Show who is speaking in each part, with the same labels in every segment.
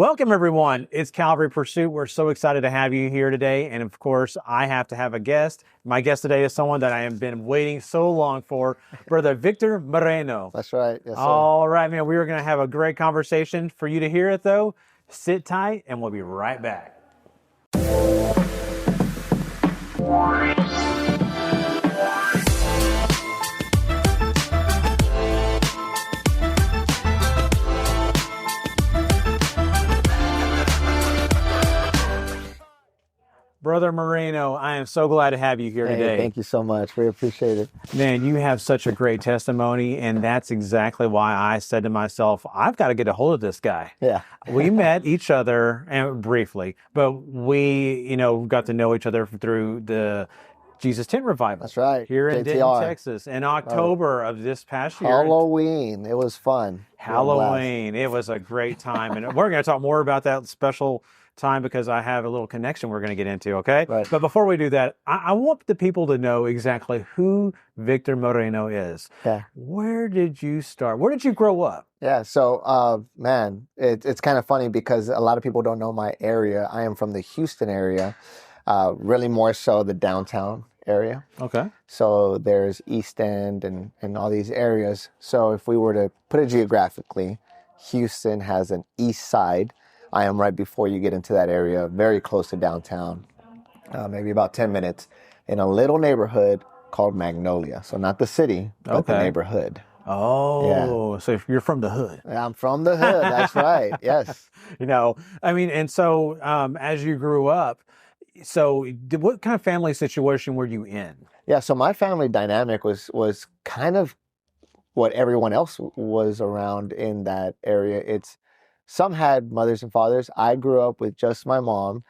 Speaker 1: Welcome, everyone. It's Calvary Pursuit. We're so excited to have you here today. And of course, I have to have a guest. My guest today is someone that I have been waiting so long for, Brother Victor Moreno.
Speaker 2: That's right. Yes, sir.
Speaker 1: All right, man. We are going to have a great conversation. For you to hear it, though, sit tight and we'll be right back. Brother Moreno, I am so glad to have you here today.
Speaker 2: Thank you so much. We appreciate it.
Speaker 1: Man, you have such a great testimony, and that's exactly why I said to myself, I've got to get a hold of this guy.
Speaker 2: Yeah.
Speaker 1: We met each other and briefly, but we, got to know each other through the Jesus Tent Revival.
Speaker 2: That's right.
Speaker 1: Here in Denton, Texas, in October of this past year.
Speaker 2: Halloween. It was fun.
Speaker 1: Halloween. It was a great time. And we're going to talk more about that special time because I have a little connection we're going to get into, okay?
Speaker 2: Right.
Speaker 1: But before we do that, I want the people to know exactly who Victor Moreno is.
Speaker 2: Yeah.
Speaker 1: Where did you start? Where did you grow up?
Speaker 2: Yeah, so, it's kind of funny because a lot of people don't know my area. I am from the Houston area, really more so the downtown area.
Speaker 1: Okay.
Speaker 2: So there's East End and all these areas. So if we were to put it geographically, Houston has an east side. I am right before you get into that area, very close to downtown, maybe about 10 minutes, in a little neighborhood called Magnolia. So not the city, but the neighborhood.
Speaker 1: Oh, yeah. So if you're from the hood.
Speaker 2: I'm from the hood. That's right. Yes.
Speaker 1: And so as you grew up, so what kind of family situation were you in?
Speaker 2: Yeah, so my family dynamic was kind of what everyone else was around in that area. Some had mothers and fathers. I grew up with just my mom.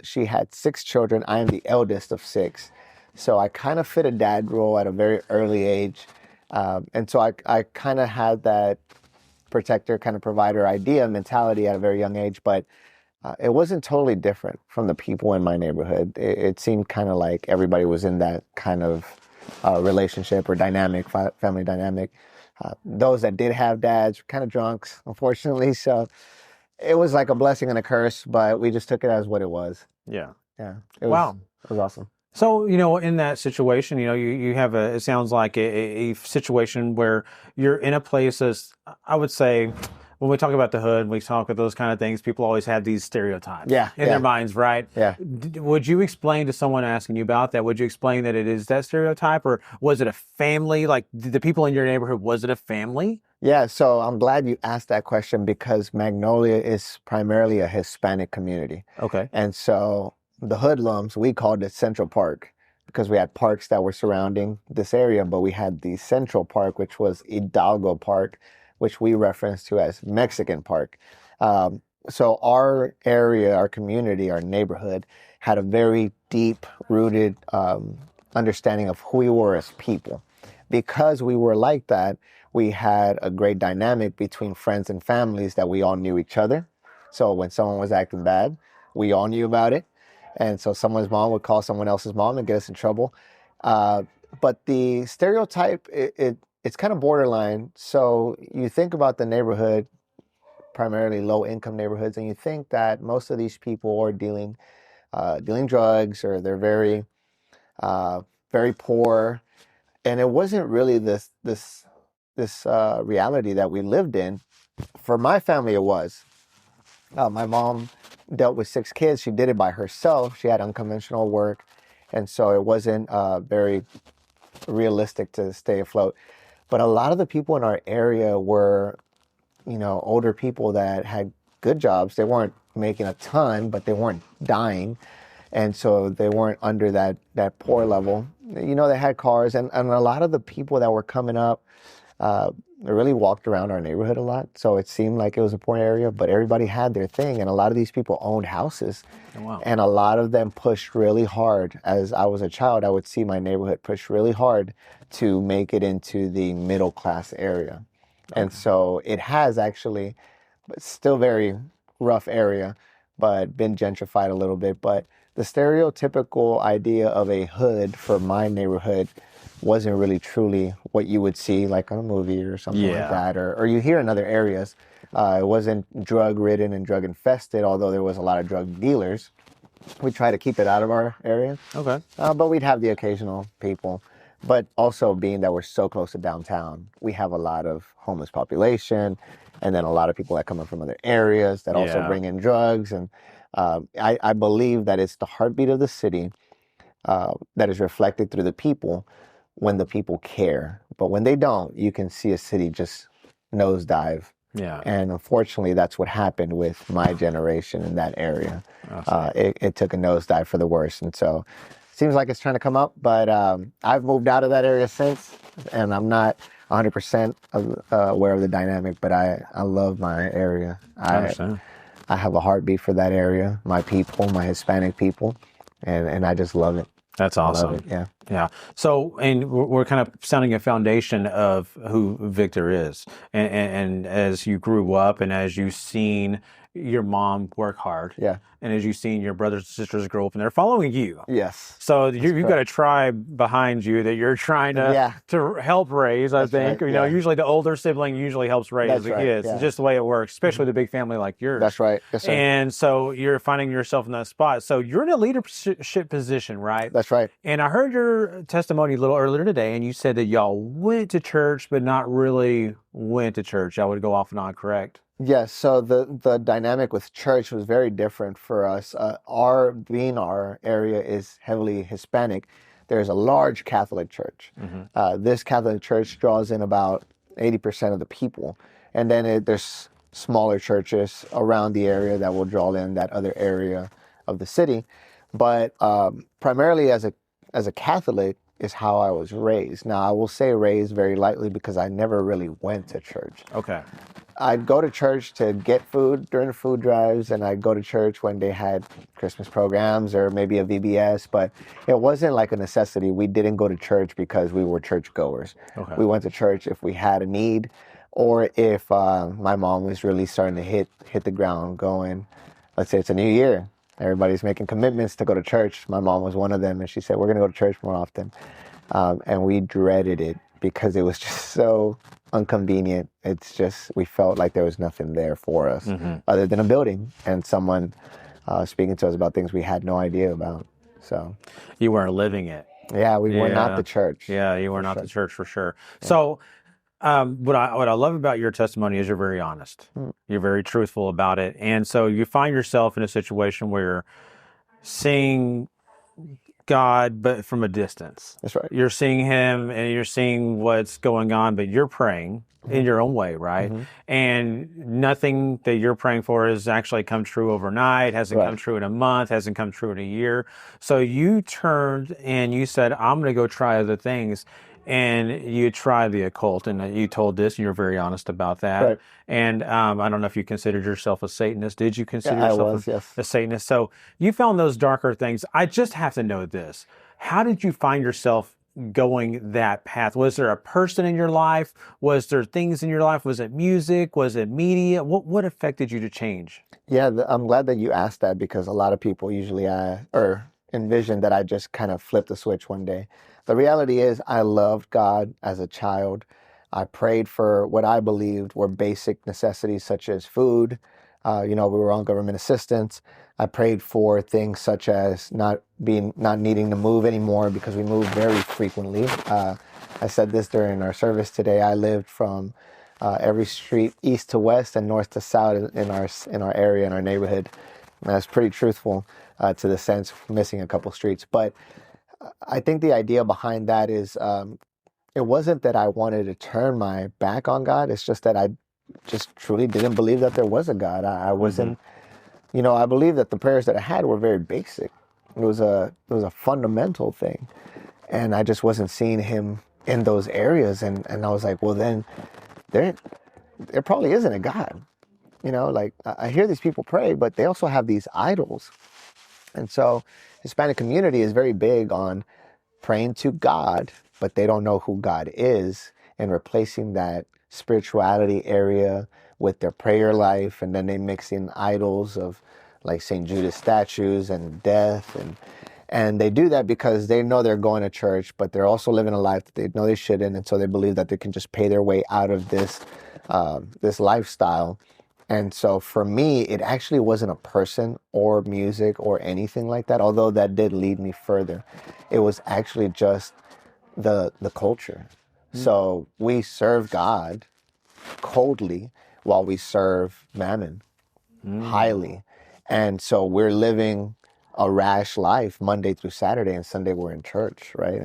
Speaker 2: She had 6 children. I am the eldest of 6. So I kind of fit a dad role at a very early age. And so I kind of had that protector, kind of provider mentality at a very young age. But it wasn't totally different from the people in my neighborhood. It seemed kind of like everybody was in that kind of relationship or dynamic, family dynamic. Those that did have dads were kind of drunks, unfortunately. So it was like a blessing and a curse, but we just took it as what it was.
Speaker 1: Yeah.
Speaker 2: Yeah.
Speaker 1: It
Speaker 2: was awesome.
Speaker 1: So, in that situation, you have it sounds like a situation where you're in a place as, I would say, when we talk about the hood, we talk about those kind of things, people always have these stereotypes in their minds, right?
Speaker 2: Yeah.
Speaker 1: Would you explain to someone asking you about that, would you explain that it is that stereotype, or was it a family? Like the people in your neighborhood, was it a family?
Speaker 2: Yeah, so I'm glad you asked that question because Magnolia is primarily a Hispanic community.
Speaker 1: Okay.
Speaker 2: And so the hoodlums, we called it Central Park because we had parks that were surrounding this area, but we had the Central Park, which was Hidalgo Park, which we reference to as Mexican Park. So our area, our community, our neighborhood had a very deep-rooted understanding of who we were as people. Because we were like that, we had a great dynamic between friends and families that we all knew each other. So when someone was acting bad, we all knew about it. And so someone's mom would call someone else's mom and get us in trouble. But the stereotype, it's kind of borderline. So you think about the neighborhood, primarily low-income neighborhoods, and you think that most of these people are dealing drugs, or they're very, very poor. And it wasn't really this reality that we lived in. For my family, it was. My mom dealt with 6 kids. She did it by herself. She had unconventional work, and so it wasn't very realistic to stay afloat. But a lot of the people in our area were, older people that had good jobs. They weren't making a ton, but they weren't dying. And so they weren't under that poor level. They had cars. And a lot of the people that were coming up really walked around our neighborhood a lot. So it seemed like it was a poor area, but everybody had their thing. And a lot of these people owned houses.
Speaker 1: Oh, wow. And
Speaker 2: a lot of them pushed really hard. As I was a child, I would see my neighborhood push really hard to make it into the middle class area. Okay. And so it has actually, but still very rough area, but been gentrified a little bit. But the stereotypical idea of a hood for my neighborhood wasn't really truly what you would see like on a movie or something like
Speaker 1: Yeah.
Speaker 2: that, or you hear in other areas. It wasn't drug ridden and drug infested, although there was a lot of drug dealers. We try to keep it out of our area,
Speaker 1: Okay.
Speaker 2: but we'd have the occasional people. But also being that we're so close to downtown, we have a lot of homeless population, and then a lot of people that come in from other areas that also
Speaker 1: Yeah.
Speaker 2: bring in drugs. And I believe that it's the heartbeat of the city that is reflected through the people when the people care. But when they don't, you can see a city just nosedive.
Speaker 1: Yeah.
Speaker 2: And unfortunately, that's what happened with my generation in that area.
Speaker 1: I see.
Speaker 2: It took a nosedive for the worse. And so it seems like it's trying to come up, but I've moved out of that area since, and I'm not 100% aware of the dynamic, but I love my area.
Speaker 1: I understand.
Speaker 2: I have a heartbeat for that area, my people, my Hispanic people, and I just love it.
Speaker 1: That's
Speaker 2: I love
Speaker 1: awesome.
Speaker 2: it, yeah.
Speaker 1: Yeah. So, and we're kind of sounding a foundation of who Victor is. And as you grew up and as you've seen your mom work hard,
Speaker 2: Yeah.
Speaker 1: and as you've seen your brothers and sisters grow up and they're following you.
Speaker 2: Yes.
Speaker 1: So you've got a
Speaker 2: correct.
Speaker 1: tribe behind you that you're trying
Speaker 2: Yeah.
Speaker 1: to help raise, I
Speaker 2: That's
Speaker 1: think.
Speaker 2: right,
Speaker 1: You know,
Speaker 2: yeah.
Speaker 1: usually the older sibling usually helps raise
Speaker 2: That's
Speaker 1: the
Speaker 2: right,
Speaker 1: kids.
Speaker 2: yeah.
Speaker 1: It's just the way it works, especially with a big family like yours.
Speaker 2: That's right. Yes, sir.
Speaker 1: And so you're finding yourself in that spot. So you're in a leadership position, right?
Speaker 2: That's right.
Speaker 1: And I heard your testimony a little earlier today, and you said that y'all went to church, but not really went to church. Y'all would go off and on, correct?
Speaker 2: Yes, so the dynamic with church was very different for us. Our area is heavily Hispanic. There's a large Catholic church. This Catholic church draws in about 80% of the people, and then there's smaller churches around the area that will draw in that other area of the city. But primarily as a Catholic is how I was raised. Now I will say raised very lightly because I never really went to church.
Speaker 1: Okay.
Speaker 2: I'd go to church to get food during the food drives, and I'd go to church when they had Christmas programs or maybe a VBS, but it wasn't like a necessity. We didn't go to church because we were church goers.
Speaker 1: Okay.
Speaker 2: We went to church if we had a need, or if my mom was really starting to hit the ground going. Let's say it's a new year. Everybody's making commitments to go to church. My mom was one of them, and she said, we're going to go to church more often. And we dreaded it because it was just so inconvenient. It's just, we felt like there was nothing there for us other than a building and someone speaking to us about things we had no idea about. So
Speaker 1: You weren't living it.
Speaker 2: yeah, we were not
Speaker 1: Yeah.
Speaker 2: the church.
Speaker 1: Yeah, you were not the church for sure. So, what I love about your testimony is you're very honest. You're very truthful about it, and so you find yourself in a situation where you're seeing God, but from a distance.
Speaker 2: That's right.
Speaker 1: You're seeing Him, and you're seeing what's going on, but you're praying in your own way, right? And nothing that you're praying for has actually come true overnight, hasn't come true in a month, hasn't come true in a year. So you turned and you said, I'm going to go try other things. And you tried the occult, and you told this, and you're very honest about that.
Speaker 2: Right.
Speaker 1: And I don't know if you considered yourself a Satanist. Did you consider
Speaker 2: Yeah, I
Speaker 1: yourself
Speaker 2: was, yes.
Speaker 1: a Satanist? So you found those darker things. I just have to know this. How did you find yourself going that path? Was there a person in your life? Was there things in your life? Was it music? Was it media? What affected you to change?
Speaker 2: Yeah, I'm glad that you asked that because a lot of people usually envision that I just kind of flipped the switch one day. The reality is I loved God as a child. I prayed for what I believed were basic necessities such as food. We were on government assistance. I prayed for things such as not needing to move anymore because we moved very frequently. I said this during our service today. I lived from every street east to west and north to south in our area, in our neighborhood. And that's pretty truthful to the sense of missing a couple streets. But I think the idea behind that is it wasn't that I wanted to turn my back on God. It's just that I just truly didn't believe that there was a God. I wasn't, I believe that the prayers that I had were very basic. It was a fundamental thing. And I just wasn't seeing Him in those areas. And I was like, well, then there probably isn't a God. I hear these people pray, but they also have these idols. And so Hispanic community is very big on praying to God, but they don't know who God is, and replacing that spirituality area with their prayer life. And then they mix in idols of like St. Judas statues and death. And they do that because they know they're going to church, but they're also living a life that they know they shouldn't. And so they believe that they can just pay their way out of this lifestyle. And so for me, it actually wasn't a person or music or anything like that, although that did lead me further. It was actually just the culture. So we serve God coldly while we serve mammon highly. And so we're living a rash life Monday through Saturday, and Sunday we're in church, right?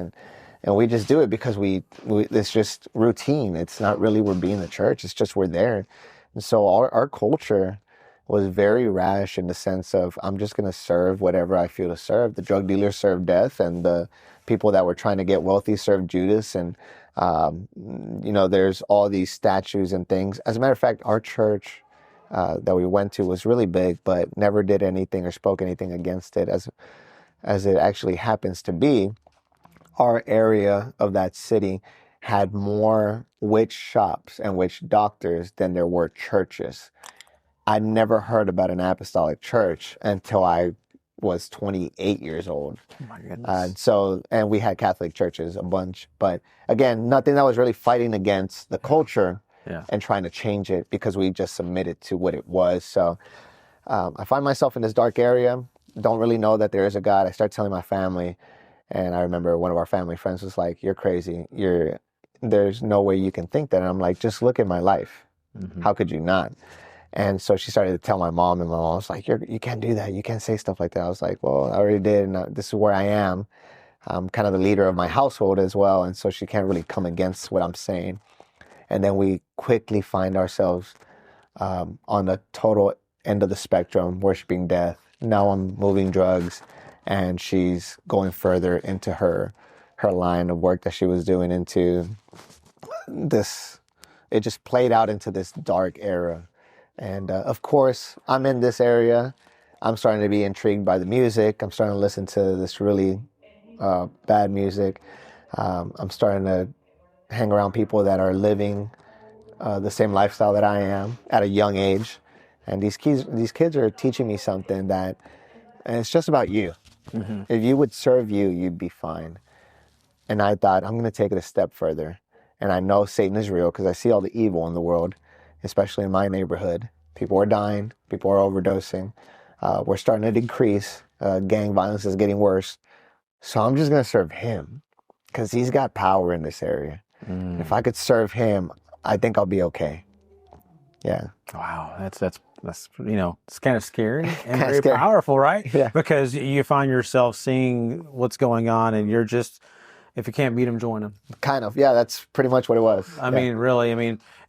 Speaker 2: And we just do it because we it's just routine. It's not really we're being the church. It's just we're there. And so our culture was very rash in the sense of I'm just going to serve whatever I feel to serve. The drug dealers served death, and the people that were trying to get wealthy served Judas. And, there's all these statues and things. As a matter of fact, our church that we went to was really big, but never did anything or spoke anything against it. As it actually happens to be, our area of that city had more witch shops and witch doctors than there were churches. I never heard about an apostolic church until I was 28 years old.
Speaker 1: Oh my goodness.
Speaker 2: And we had Catholic churches, a bunch. But again, nothing that was really fighting against the culture and trying to change it, because we just submitted to what it was. So I find myself in this dark area, don't really know that there is a God. I start telling my family. And I remember one of our family friends was like, "You're crazy. There's no way you can think that." And I'm like, "Just look at my life. How could you not?" And so she started to tell my mom, and my mom was like, "You can't do that. You can't say stuff like that." I was like, "Well, I already did, and this is where I am. I'm kind of the leader of my household as well, and so she can't really come against what I'm saying." And then we quickly find ourselves on the total end of the spectrum, worshiping death. Now I'm moving drugs, and she's going further into her line of work that she was doing into this. It just played out into this dark era. And of course, I'm in this area. I'm starting to be intrigued by the music. I'm starting to listen to this really bad music. I'm starting to hang around people that are living the same lifestyle that I am at a young age. And these kids are teaching me something and it's just about you. If you would serve you, you'd be fine. And I thought, I'm going to take it a step further. And I know Satan is real because I see all the evil in the world, especially in my neighborhood. People are dying. People are overdosing. We're starting to decrease. Gang violence is getting worse. So I'm just going to serve him because he's got power in this area. If I could serve him, I think I'll be okay. Yeah.
Speaker 1: Wow. That's it's kind of scary and very
Speaker 2: scary.
Speaker 1: powerful, right?
Speaker 2: Yeah.
Speaker 1: Because you find yourself seeing what's going on, and you're just, if you can't beat them, join them.
Speaker 2: Kind of. Yeah, that's pretty much what it was.
Speaker 1: I mean, really,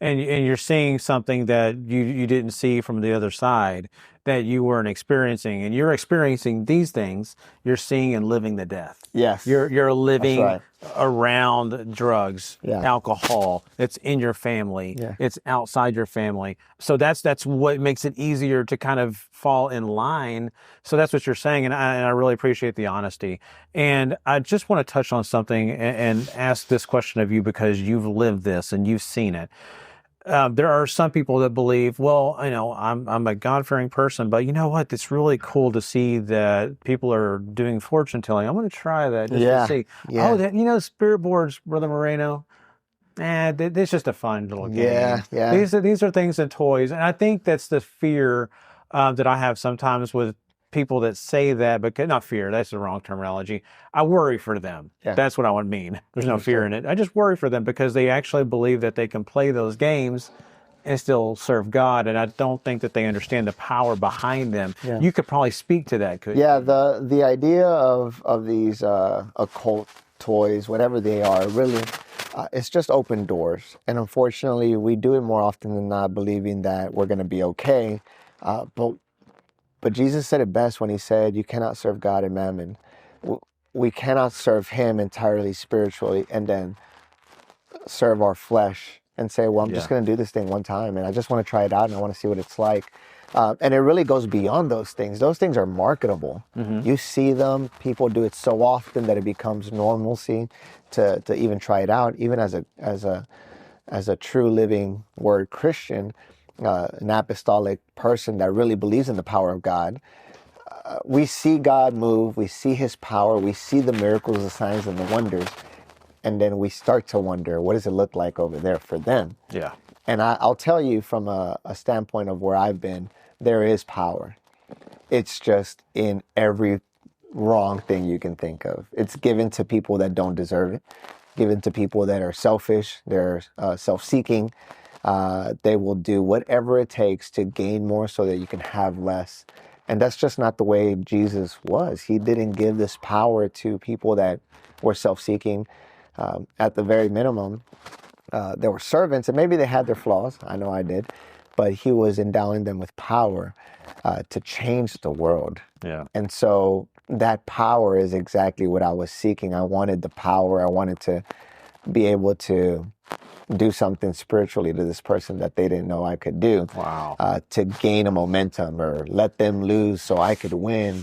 Speaker 1: and you're seeing something that you didn't see from the other side, that you weren't experiencing, and you're experiencing these things. You're seeing and living the death.
Speaker 2: Yes.
Speaker 1: You're living
Speaker 2: right.
Speaker 1: around drugs, alcohol. It's in your family.
Speaker 2: Yeah.
Speaker 1: It's outside your family. So that's what makes it easier to kind of fall in line. So that's what you're saying, and I really appreciate the honesty. And I just want to touch on something and ask this question of you, because you've lived this and you've seen it. There are some people that believe, well, I'm a God-fearing person, but you know what? It's really cool to see that people are doing fortune telling. I'm going to try that just to see. Yeah. Oh, spirit boards, Brother Moreno. It's just a fun little game.
Speaker 2: Yeah.
Speaker 1: These are things and toys, and I think that's the fear that I have sometimes with people that say that, because not fear, that's the wrong terminology. I worry for them. Yeah. That's what I would mean. There's no fear in it. I just worry for them because they actually believe that they can play those games and still serve God. And I don't think that they understand the power behind them. Yeah. You could probably speak to that, couldn't you?
Speaker 2: Yeah, the idea of these occult toys, whatever they are, really, it's just open doors. And unfortunately, we do it more often than not, believing that we're going to be okay. But Jesus said it best when he said, you cannot serve God and mammon. We cannot serve him entirely spiritually and then serve our flesh and say, well, I'm just going to do this thing one time and I just want to try it out and I want to see what it's like. And it really goes beyond those things. Those things are marketable. You see them, people do it so often that it becomes normalcy to even try it out. Even as a true living word Christian, an apostolic person that really believes in the power of God, we see God move, we see his power, we see the miracles, the signs, and the wonders, and then we start to wonder, what does it look like over there for them?
Speaker 1: Yeah.
Speaker 2: And I'll tell you from a standpoint of where I've been, there is power. It's just in every wrong thing you can think of. It's given to people that don't deserve it, given to people that are selfish, they're self-seeking. They will do whatever it takes to gain more so that you can have less. And that's just not the way Jesus was. He didn't give this power to people that were self-seeking. At the very minimum, there were servants, and maybe they had their flaws. I know I did. But he was endowing them with power to change the world.
Speaker 1: Yeah.
Speaker 2: And so that power is exactly what I was seeking. I wanted the power. I wanted to be able to do something spiritually to this person that they didn't know I could do.
Speaker 1: Wow.
Speaker 2: To gain a momentum or let them lose so I could win.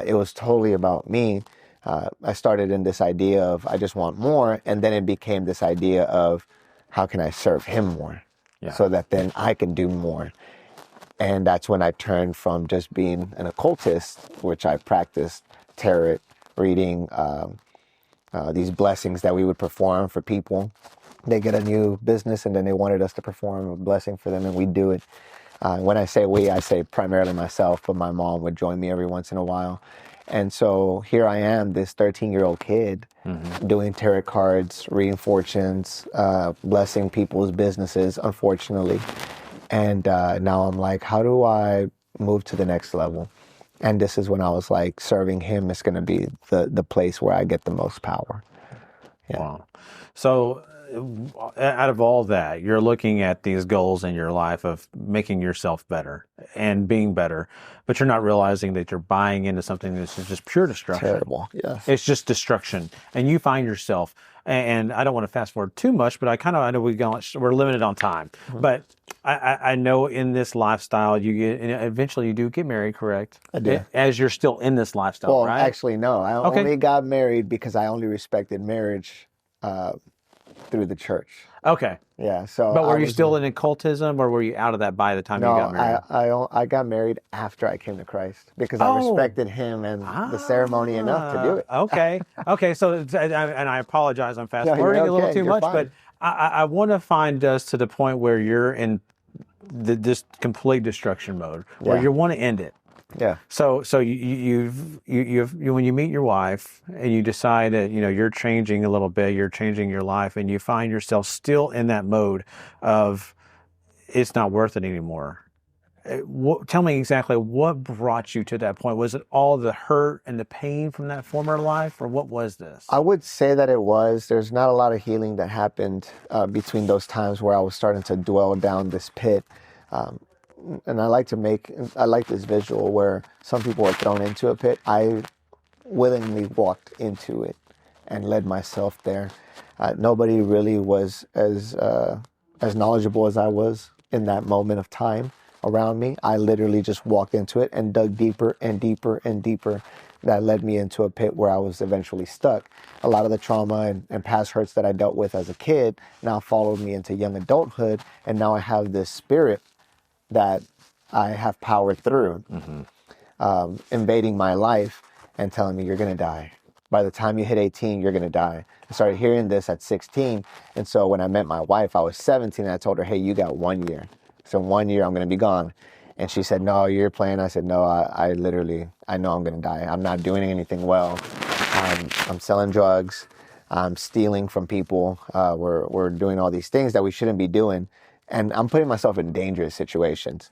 Speaker 2: It was totally about me. I started in this idea of I just want more, and then it became this idea of how can I serve him more so that then I can do more. And that's when I turned from just being an occultist, which I practiced tarot reading, these blessings that we would perform for people. They get a new business and then they wanted us to perform a blessing for them, and we do it. When I say we, I say primarily myself, but my mom would join me every once in a while. And so here I am, this 13-year-old kid doing tarot cards, reading fortunes, blessing people's businesses, unfortunately. And now I'm like, how do I move to the next level? And this is when I was like, serving him is going to be the place where I get the most power. Yeah.
Speaker 1: Wow. So out of all that, you're looking at these goals in your life of making yourself better and being better, but you're not realizing that you're buying into something that's just pure destruction.
Speaker 2: Terrible. Yes.
Speaker 1: It's just destruction. And you find yourself, and I don't want to fast forward too much, but I know we're limited on time, but I know in this lifestyle, eventually you do get married, correct?
Speaker 2: I do.
Speaker 1: As you're still in this lifestyle,
Speaker 2: Well,
Speaker 1: right?
Speaker 2: actually, no. I only got married because I only respected marriage through the church.
Speaker 1: Okay.
Speaker 2: Yeah. So,
Speaker 1: but were you still in occultism, or were you out of that by the time you got married?
Speaker 2: No, I got married after I came to Christ because I respected him and the ceremony enough to do it.
Speaker 1: Okay. Okay. So, and I apologize, I'm fast forwarding a little too much,
Speaker 2: fine.
Speaker 1: but I want to find us to the point where you're in this complete destruction mode, where you want to end it.
Speaker 2: Yeah.
Speaker 1: So you've when you meet your wife and you decide that you're changing a little bit, you're changing your life, and you find yourself still in that mode of it's not worth it anymore. Tell me exactly what brought you to that point. Was it all the hurt and the pain from that former life, or what was this?
Speaker 2: I would say that it was. There's not a lot of healing that happened between those times where I was starting to dwell down this pit. And I like this visual where some people are thrown into a pit. I willingly walked into it and led myself there. Nobody really was as knowledgeable as I was in that moment of time around me. I literally just walked into it and dug deeper and deeper and deeper. That led me into a pit where I was eventually stuck. A lot of the trauma and past hurts that I dealt with as a kid now followed me into young adulthood, and now I have this spirit that I have powered through, invading my life and telling me you're going to die. By the time you hit 18, you're going to die. I started hearing this at 16. And so when I met my wife, I was 17. And I told her, hey, you got 1 year. So 1 year, I'm going to be gone. And she said, no, you're playing. I said, no, I literally, I know I'm going to die. I'm not doing anything well. I'm selling drugs. I'm stealing from people. We're doing all these things that we shouldn't be doing. And I'm putting myself in dangerous situations.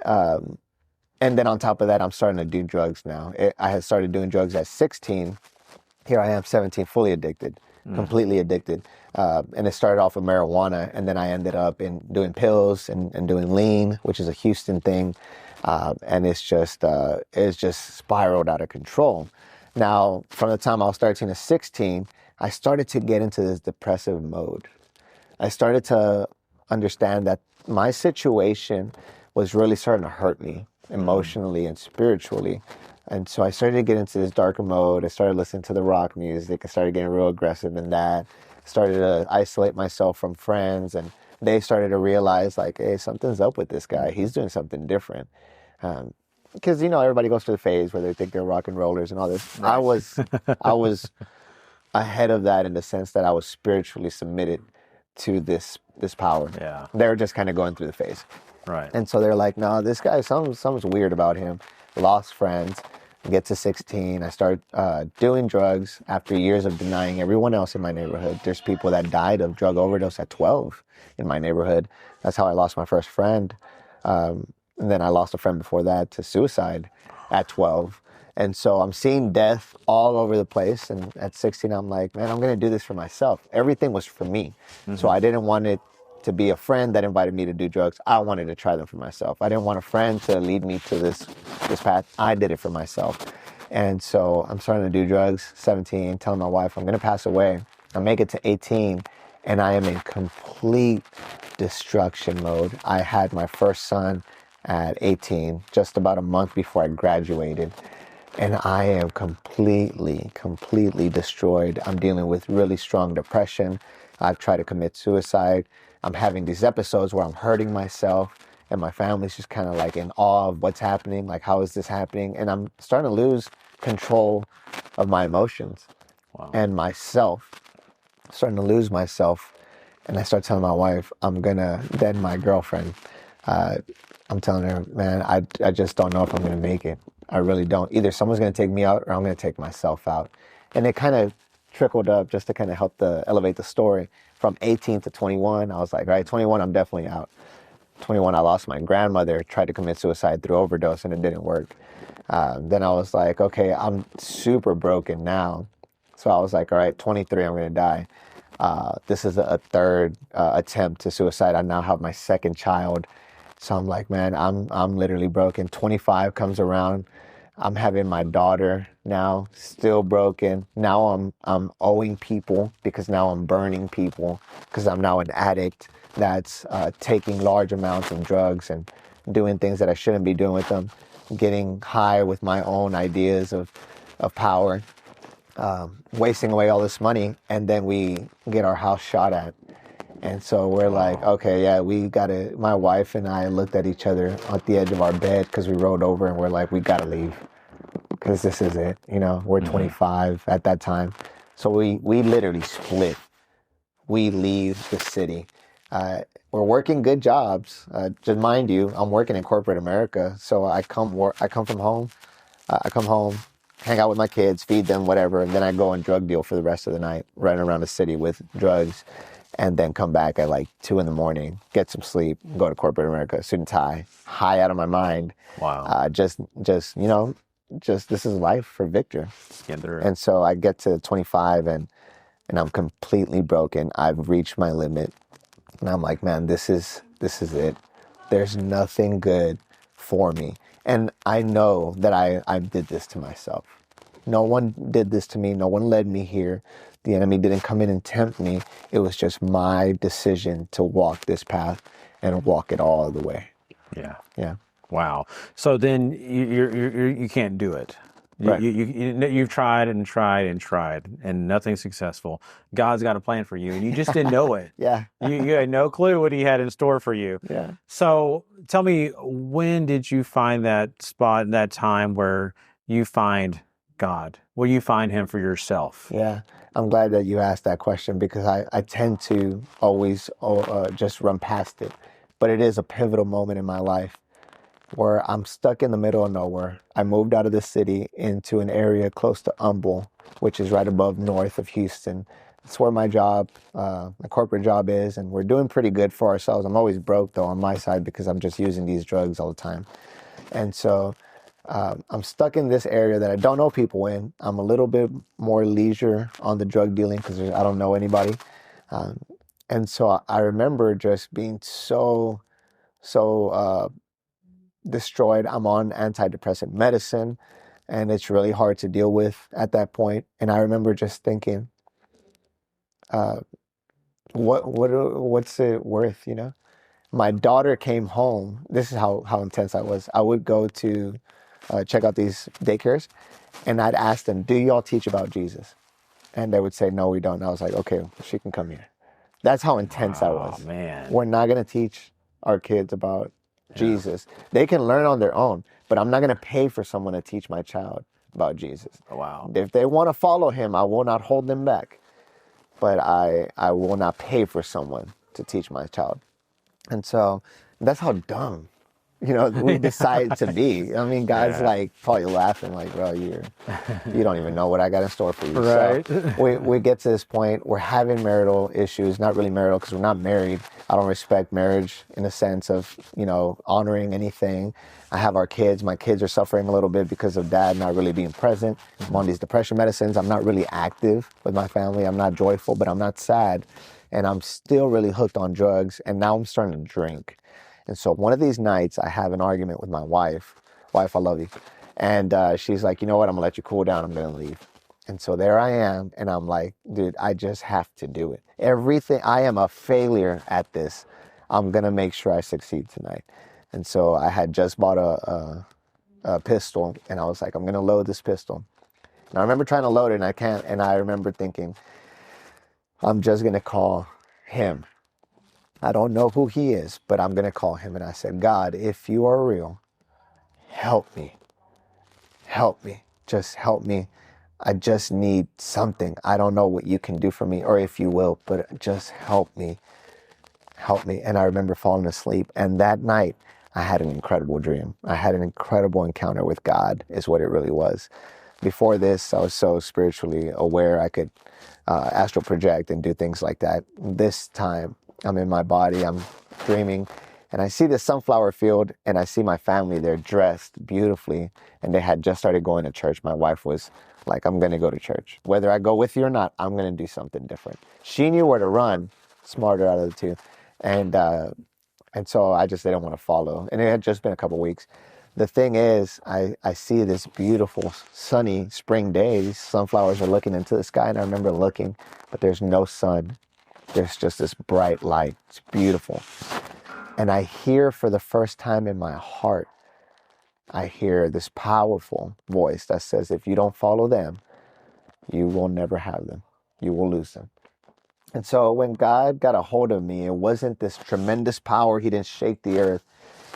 Speaker 2: And then on top of that, I'm starting to do drugs now. I had started doing drugs at 16. Here I am, 17, fully addicted, completely addicted. And it started off with marijuana, and then I ended up in doing pills and doing lean, which is a Houston thing. And it's just spiraled out of control. Now, from the time I was 13 to 16, I started to get into this depressive mode. I started to understand that my situation was really starting to hurt me emotionally and spiritually. And so I started to get into this darker mode. I started listening to the rock music. I started getting real aggressive in that. Started to isolate myself from friends, and they started to realize like, hey, something's up with this guy. He's doing something different. because everybody goes through the phase where they think they're rock and rollers and all this. I was ahead of that in the sense that I was spiritually submitted to this power.
Speaker 1: Yeah.
Speaker 2: They were just kind of going through the phase.
Speaker 1: Right.
Speaker 2: And so they're like, no, this guy, something's weird about him. Lost friends. Get to 16. I start doing drugs after years of denying everyone else in my neighborhood. There's people that died of drug overdose at 12 in my neighborhood. That's how I lost my first friend. And then I lost a friend before that to suicide at 12. And so I'm seeing death all over the place. And at 16, I'm like, man, I'm going to do this for myself. Everything was for me. Mm-hmm. So I didn't want it to be a friend that invited me to do drugs. I wanted to try them for myself. I didn't want a friend to lead me to this path. I did it for myself. And so I'm starting to do drugs, 17, telling my wife I'm going to pass away. I make it to 18, and I am in complete destruction mode. I had my first son at 18, just about a month before I graduated. And I am completely destroyed. I'm dealing with really strong depression. I've tried to commit suicide. I'm having these episodes where I'm hurting myself, and my family's just kind of like in awe of what's happening. Like, how is this happening? And I'm starting to lose control of my emotions. Wow. And myself. Starting to lose myself. And I start telling my wife, then my girlfriend, I'm telling her, man, I just don't know if I'm going to make it. I really don't. Either someone's going to take me out or I'm going to take myself out. And it kind of trickled up just to kind of help elevate the story. From 18 to 21, I was like, all right, 21, I'm definitely out. 21, I lost my grandmother, tried to commit suicide through overdose, and it didn't work. Then I was like, okay, I'm super broken now. So I was like, all right, 23, I'm going to die. This is a third attempt to suicide. I now have my second child. So I'm like, man, I'm literally broken. 25 comes around. I'm having my daughter now, still broken. Now I'm owing people because now I'm burning people because I'm now an addict that's taking large amounts of drugs and doing things that I shouldn't be doing with them, getting high with my own ideas of power, wasting away all this money, and then we get our house shot at. And so we're like, okay, yeah, my wife and I looked at each other at the edge of our bed because we rolled over, and we're like, we got to leave because this is it. We're 25 at that time. So we literally split. We leave the city. We're working good jobs. Just mind you, I'm working in corporate America. So I come from home. I come home, hang out with my kids, feed them, whatever. And then I go and drug deal for the rest of the night, running around the city with drugs. And then come back at like 2 a.m, get some sleep, go to corporate America, suit and tie, high out of my mind.
Speaker 1: Wow.
Speaker 2: Just this is life for Victor. And so I get to 25 and I'm completely broken. I've reached my limit. And I'm like, man, this is it. There's nothing good for me. And I know that I did this to myself. No one did this to me. No one led me here. The enemy didn't come in and tempt me. It was just my decision to walk this path and walk it all the way.
Speaker 1: Yeah.
Speaker 2: Yeah.
Speaker 1: Wow. So then you can't do it.
Speaker 2: Right.
Speaker 1: You've tried and nothing's successful. God's got a plan for you, and you just didn't know it.
Speaker 2: Yeah.
Speaker 1: You had no clue what He had in store for you.
Speaker 2: Yeah.
Speaker 1: So tell me, when did you find that spot, that time where you find God, where you find Him for yourself?
Speaker 2: Yeah. I'm glad that you asked that question because I tend to always just run past it. But it is a pivotal moment in my life where I'm stuck in the middle of nowhere. I moved out of the city into an area close to Humble, which is right above north of Houston. It's where my job, my corporate job is, and we're doing pretty good for ourselves. I'm always broke, though, on my side because I'm just using these drugs all the time. And so I'm stuck in this area that I don't know people in. I'm a little bit more leisure on the drug dealing because I don't know anybody. And so I remember just being so destroyed. I'm on antidepressant medicine, and it's really hard to deal with at that point. And I remember just thinking, what's it worth, My daughter came home. This is how intense I was. I would go to check out these daycares, and I'd ask them, do y'all teach about Jesus? And they would say, no, we don't. And I was like, okay, she can come here. That's how intense I was.
Speaker 1: Man.
Speaker 2: We're not going to teach our kids about Jesus. They can learn on their own, but I'm not going to pay for someone to teach my child about Jesus.
Speaker 1: Oh, wow.
Speaker 2: If they want to follow him, I will not hold them back, but I will not pay for someone to teach my child. And so that's how dumb, we decide to be. I mean, God's
Speaker 1: Yeah.
Speaker 2: like probably laughing like, bro, you don't even know what I got in store for you.
Speaker 1: Right.
Speaker 2: So we get to this point, we're having marital issues, not really marital because we're not married. I don't respect marriage in the sense of, honoring anything. I have our kids. My kids are suffering a little bit because of dad not really being present. I'm on these depression medicines. I'm not really active with my family. I'm not joyful, but I'm not sad. And I'm still really hooked on drugs. And now I'm starting to drink. And so one of these nights I have an argument with my wife. Wife, I love you. And she's like, you know what? I'm going to let you cool down. I'm going to leave. And so there I am. And I'm like, dude, I just have to do it. Everything. I am a failure at this. I'm going to make sure I succeed tonight. And so I had just bought a pistol. And I was like, I'm going to load this pistol. And I remember trying to load it and I can't. And I remember thinking, I'm just going to call him. I don't know who he is, but I'm going to call him. And I said, God, if you are real, help me. Help me. Just help me. I just need something. I don't know what you can do for me or if you will, but just help me. Help me. And I remember falling asleep. And that night, I had an incredible dream. I had an incredible encounter with God, is what it really was. Before this, I was so spiritually aware I could astral project and do things like that. This time, I'm in my body, I'm dreaming, and I see the sunflower field, and I see my family. They're dressed beautifully, and they had just started going to church. My wife was like, I'm going to go to church. Whether I go with you or not, I'm going to do something different. She knew where to run, smarter out of the two, and so I just didn't want to follow. And it had just been a couple weeks. The thing is, I see this beautiful sunny spring day. These sunflowers are looking into the sky, and I remember looking, but there's no sun. There's just this bright light. It's beautiful. And I hear for the first time in my heart, I hear this powerful voice that says, if you don't follow them, you will never have them. You will lose them. And so when God got a hold of me, it wasn't this tremendous power. He didn't shake the earth.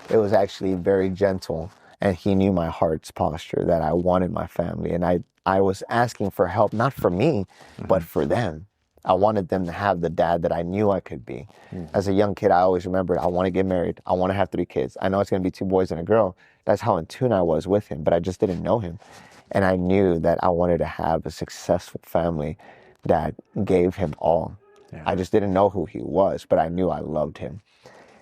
Speaker 2: It was actually very gentle. And he knew my heart's posture, that I wanted my family. And I was asking for help, not for me, but for them. I wanted them to have the dad that I knew I could be. As a young kid, I always remembered, I want to get married. I want to have 3 kids. I know it's going to be 2 boys and a girl. That's how in tune I was with him, but I just didn't know him. And I knew that I wanted to have a successful family that gave him all. Yeah. I just didn't know who he was, but I knew I loved him.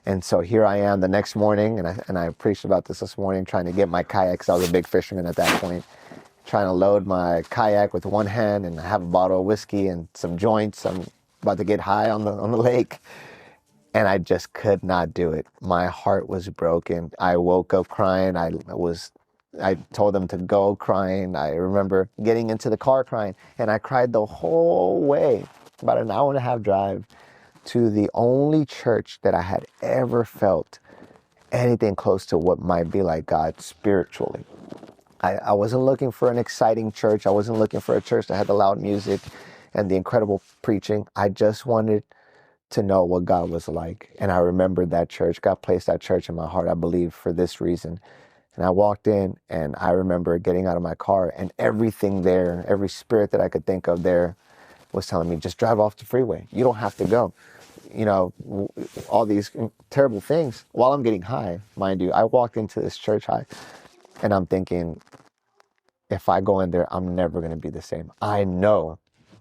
Speaker 2: And so here I am the next morning, and I preached about this morning, trying to get my kayak, because I was a big fisherman at that point. Trying to load my kayak with one hand, and I have a bottle of whiskey and some joints. I'm about to get high on the lake, and I just could not do it. My heart was broken. I woke up crying. I told them to go crying. I remember getting into the car crying, and I cried the whole way, about an hour and a half drive, to the only church that I had ever felt anything close to what might be like God spiritually. I wasn't looking for an exciting church. I wasn't looking for a church that had the loud music and the incredible preaching. I just wanted to know what God was like. And I remembered that church. God placed that church in my heart, I believe, for this reason. And I walked in, and I remember getting out of my car, and everything there, every spirit that I could think of there was telling me, just drive off the freeway. You don't have to go. All these terrible things while I'm getting high, mind you. I walked into this church high, and I'm thinking, if I go in there, I'm never going to be the same. I know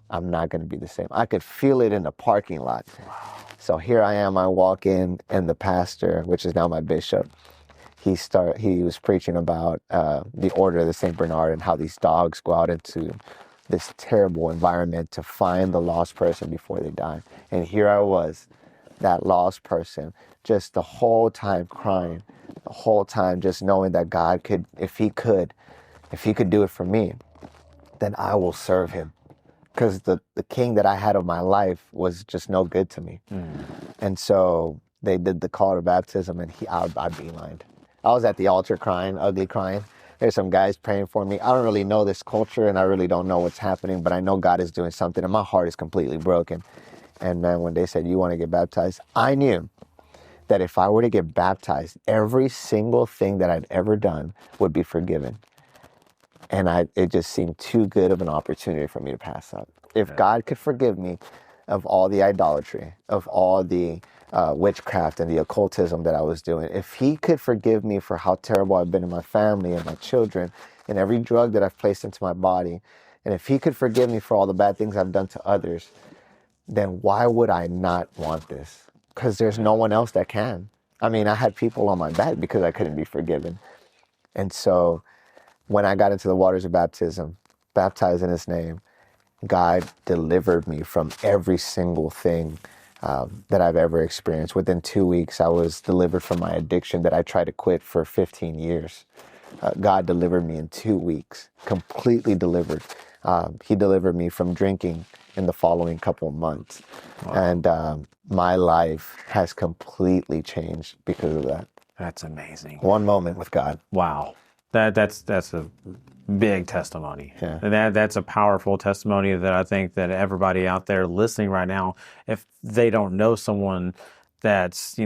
Speaker 2: I'm not going to be the same. I could feel it in the parking lot. Wow. So here I am, I walk in, and the pastor, which is now my bishop, he was preaching about the order of the St. Bernard and how these dogs go out into this terrible environment to find the lost person before they die. And here I was, that lost person, just the whole time crying, the whole time just knowing that God could, if he could do it for me, then I will serve him. Because the king that I had of my life was just no good to me. And so they did the call to baptism, and I beelined. I was at the altar crying, ugly crying. There's some guys praying for me. I don't really know this culture, and I really don't know what's happening, but I know God is doing something, and my heart is completely broken. And man, when they said, you want to get baptized, I knew that if I were to get baptized, every single thing that I'd ever done would be forgiven. And it just seemed too good of an opportunity for me to pass up. If God could forgive me of all the idolatry, of all the witchcraft and the occultism that I was doing, if he could forgive me for how terrible I've been in my family and my children and every drug that I've placed into my body, and if he could forgive me for all the bad things I've done to others, then why would I not want this? Because there's no one else that can. I mean, I had people on my back because I couldn't be forgiven. And so when I got into the waters of baptism, baptized in his name, God delivered me from every single thing that I've ever experienced. Within 2 weeks, I was delivered from my addiction that I tried to quit for 15 years. God delivered me in 2 weeks, completely delivered. He delivered me from drinking in the following couple of months. Wow. And my life has completely changed because of that.
Speaker 1: That's amazing.
Speaker 2: One moment with God.
Speaker 1: Wow. That's a big testimony.
Speaker 2: Yeah.
Speaker 1: And that's a powerful testimony that I think that everybody out there listening right now, if they don't know someone that's,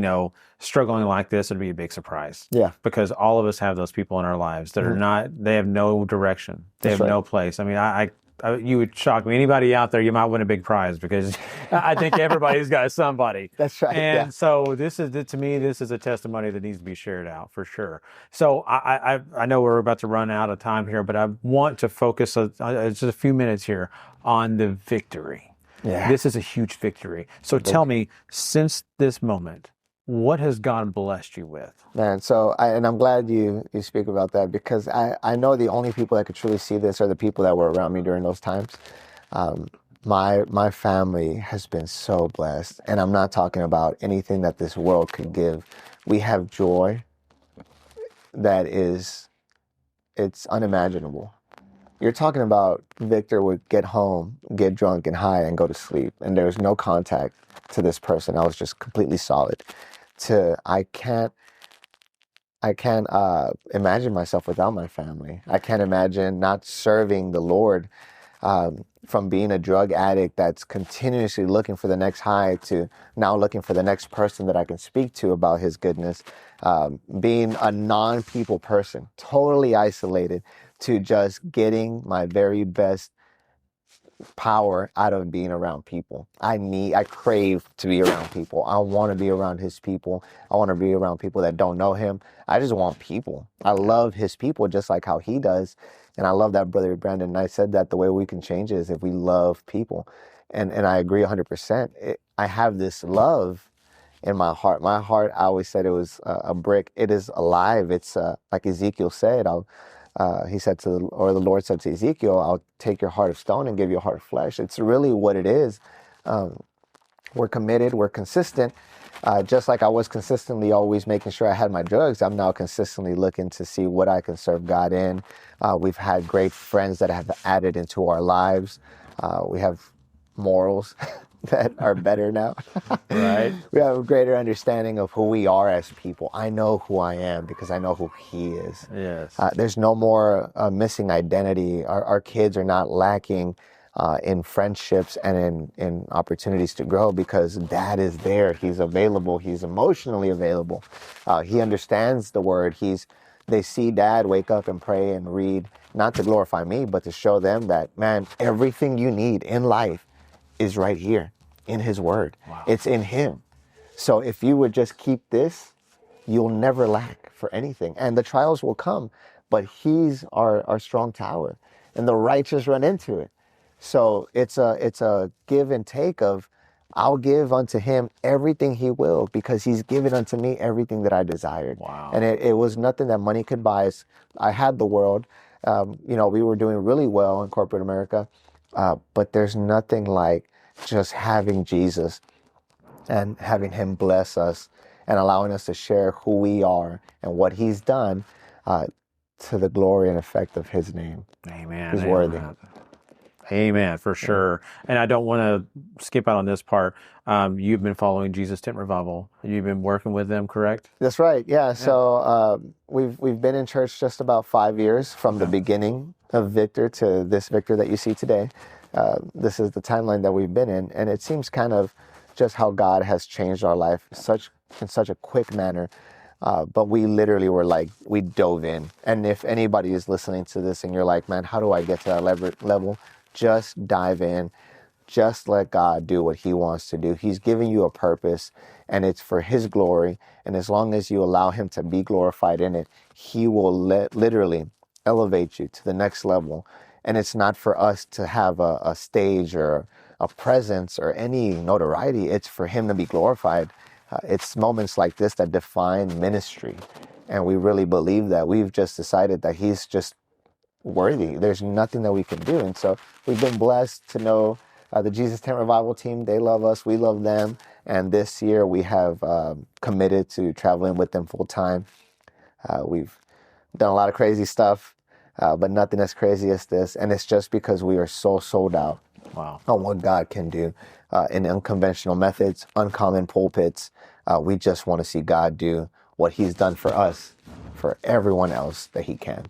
Speaker 1: struggling like this, it'd be a big surprise.
Speaker 2: Yeah.
Speaker 1: Because all of us have those people in our lives that are they have no direction. They have no place. I mean, I you would shock me. Anybody out there, you might win a big prize because I think everybody's got somebody.
Speaker 2: That's right.
Speaker 1: And so to me, this is a testimony that needs to be shared out for sure. So I know we're about to run out of time here, but I want to focus just a few minutes here on the victory.
Speaker 2: Yeah.
Speaker 1: This is a huge victory. So tell me, since this moment, what has God blessed you with?
Speaker 2: Man, and I'm glad you speak about that, because I know the only people that could truly see this are the people that were around me during those times. My family has been so blessed, and I'm not talking about anything that this world could give. We have joy that it's unimaginable. You're talking about Victor would get home, get drunk and high, and go to sleep, and there was no contact to this person. I was just completely solid. I can't imagine myself without my family. I can't imagine not serving the Lord. From being a drug addict that's continuously looking for the next high to now looking for the next person that I can speak to about his goodness. Being a non-people person, totally isolated, to just getting my very best power out of being around people. I crave to be around people. I want to be around his people. I want to be around people that don't know him. I just want people. I love his people just like how he does. And I love that, Brother Brandon. And I said that the way we can change is if we love people. And I agree 100%. I have this love in my heart. My heart, I always said it was a brick. It is alive. It's like Ezekiel said, the Lord said to Ezekiel, I'll take your heart of stone and give you a heart of flesh. It's really what it is. We're committed, we're consistent. Just like I was consistently always making sure I had my drugs, I'm now consistently looking to see what I can serve God in. We've had great friends that have added into our lives. We have morals that are better now.
Speaker 1: Right.
Speaker 2: We have a greater understanding of who we are as people. I know who I am because I know who he is.
Speaker 1: Yes.
Speaker 2: There's no more missing identity. Our kids are not lacking in friendships and in opportunities to grow because dad is there. He's available. He's emotionally available. He understands the word. They see dad wake up and pray and read, not to glorify me, but to show them that, man, everything you need in life is right here in his word. Wow. It's in him. So if you would just keep this, you'll never lack for anything. And the trials will come, but he's our strong tower and the righteous run into it. So it's a give and take of, I'll give unto him everything he will because he's given unto me everything that I desired.
Speaker 1: Wow.
Speaker 2: And it was nothing that money could buy. I had the world. We were doing really well in corporate America. But there's nothing like just having Jesus and having him bless us and allowing us to share who we are and what he's done to the glory and effect of his name.
Speaker 1: Amen.
Speaker 2: He's worthy.
Speaker 1: Amen, for sure. And I don't want to skip out on this part. You've been following Jesus Tent Revival. You've been working with them, correct?
Speaker 2: That's right. Yeah. So we've been in church just about 5 years from the beginning of Victor to this Victor that you see today. This is the timeline that we've been in, and it seems kind of just how God has changed our life in such a quick manner. But we literally were like, we dove in. And if anybody is listening to this and you're like, man, how do I get to that level? Just dive in. Just let God do what he wants to do. He's giving you a purpose, and it's for his glory. And as long as you allow him to be glorified in it, he will literally elevate you to the next level. And it's not for us to have a stage or a presence or any notoriety. It's for him to be glorified. It's moments like this that define ministry. And we really believe that. We've just decided that he's just worthy. There's nothing that we can do. And so we've been blessed to know the Jesus Tent Revival team. They love us. We love them. And this year we have committed to traveling with them full time. We've done a lot of crazy stuff, but nothing as crazy as this. And it's just because we are so sold out
Speaker 1: Wow.
Speaker 2: on what God can do in unconventional methods, uncommon pulpits. We just want to see God do what he's done for us, for everyone else that he can.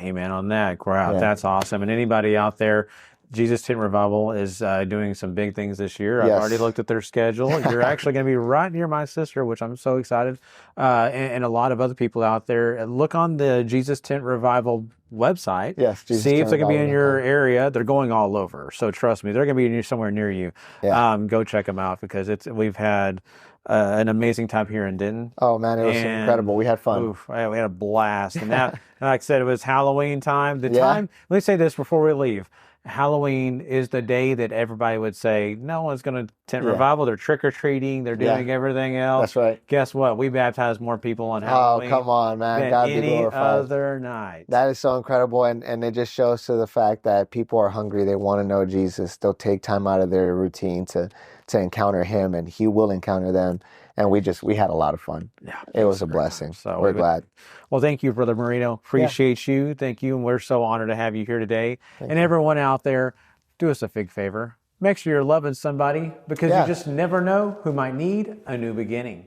Speaker 1: Amen on that. Wow,
Speaker 2: Yeah.
Speaker 1: that's awesome. And anybody out there, Jesus Tent Revival is doing some big things this year. I've
Speaker 2: Yes.
Speaker 1: already looked at their schedule. You're actually going to be right near my sister, which I'm so excited. And a lot of other people out there. Look on the Jesus Tent Revival website.
Speaker 2: Yes, Jesus
Speaker 1: See if
Speaker 2: Tent
Speaker 1: they can be in
Speaker 2: Revival.
Speaker 1: your area. They're going all over. So trust me, they're going to be somewhere near you.
Speaker 2: Yeah.
Speaker 1: Go check them out because we've had an amazing time here in Denton.
Speaker 2: Oh man, it was
Speaker 1: And,
Speaker 2: incredible. We had fun.
Speaker 1: Oof, we had a blast. And that, like I said, it was Halloween time.
Speaker 2: Yeah.
Speaker 1: Let me say this before we leave. Halloween is the day that everybody would say, no one's going to tent
Speaker 2: Yeah.
Speaker 1: revival. They're trick-or-treating. They're doing everything else.
Speaker 2: That's right.
Speaker 1: Guess what? We baptize more people on Halloween
Speaker 2: Oh, come on, man.
Speaker 1: than
Speaker 2: God be
Speaker 1: any
Speaker 2: glorified.
Speaker 1: other night.
Speaker 2: That is so incredible. And it just shows to the fact that people are hungry. They want to know Jesus. They'll take time out of their routine to encounter him, and he will encounter them. And we had a lot of fun.
Speaker 1: Yeah,
Speaker 2: It was a blessing.
Speaker 1: So
Speaker 2: we're glad.
Speaker 1: Well, thank you, Brother Moreno. Appreciate you. Thank you. And we're so honored to have you here today.
Speaker 2: Thank
Speaker 1: and
Speaker 2: you.
Speaker 1: everyone out there, do us a big favor. Make sure you're loving somebody because you just never know who might need a new beginning.